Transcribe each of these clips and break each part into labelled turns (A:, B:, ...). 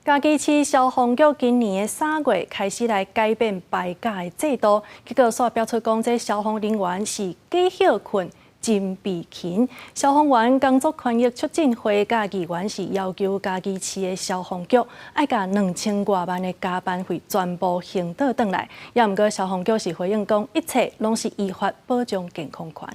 A: 嘉义市消防局今年的3月开始来改变排假的制度，结果煞标出讲，这消防人员是假休困、真被勤。消防员工作权益促进会甲议员是要求嘉义市的消防局爱甲2000多万的加班费全部还倒转来。也毋过消防局是回应讲，一切拢是依法保障健康权。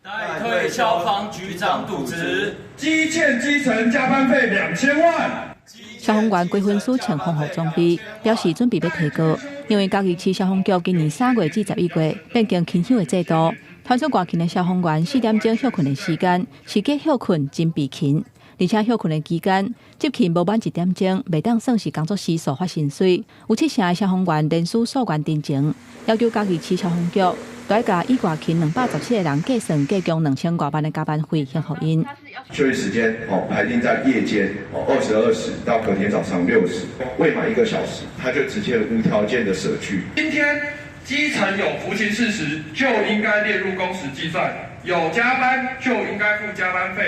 B: 代退消防局长渎职，
C: 积欠基层加班费2000万。
D: 消防员归分署穿防护装备，表示准备要提高。因为嘉义市消防局今年3月至11月变更勤休的制度，传出外勤的消防员4点钟休困的时间是假休困真被勤，而且休困的期间执勤无满1点钟，袂当算是工作时数发薪水。有7成的消防员连续诉愿真情，要求嘉义市消防局。 都要甲以外勤217个人计算计共2000多万的加班费，还予因。
C: 休息时间排定在夜间22时到隔天早上6时，未满1个小时，他就直接无条件的舍去。今天基层有服勤事实，就应该列入工时计算；有加班就应该付加班费。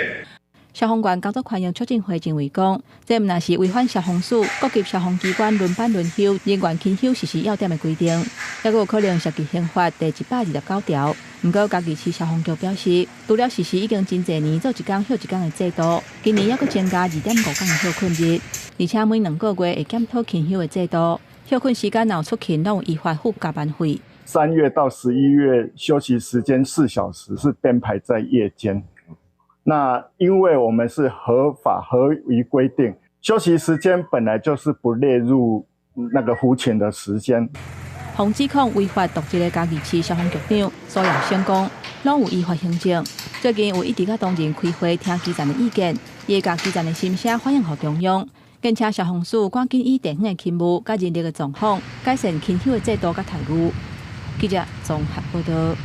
D: 消防员工作权益促进会认为讲，这毋但是违反消防署各级消防机关轮班轮休、人员勤休实施要点的规定，也有可能涉及刑法第129条。不过，嘉义市消防局表示，除了实施已经真侪年做1天休1天的制度，今年还佫增加2.5天的休困日，而且每2个月会检讨勤休的制度，休困时间若出勤，拢有依法付加班费。
E: 3月到11月休息时间4小时是编排在夜间。 那因为我们是合法合于规定，休息时间本来就是不列入那个服勤的时间。
D: 防指控违法渎职的嘉义市消防局长苏耀生讲，拢有依法行政。最近有一直甲当人开会听基层的意见，也甲基层的心声反映给中央，并且消防署赶紧以地方的勤务、甲人力的状况，改善勤休的制度甲待遇。记者综合报道。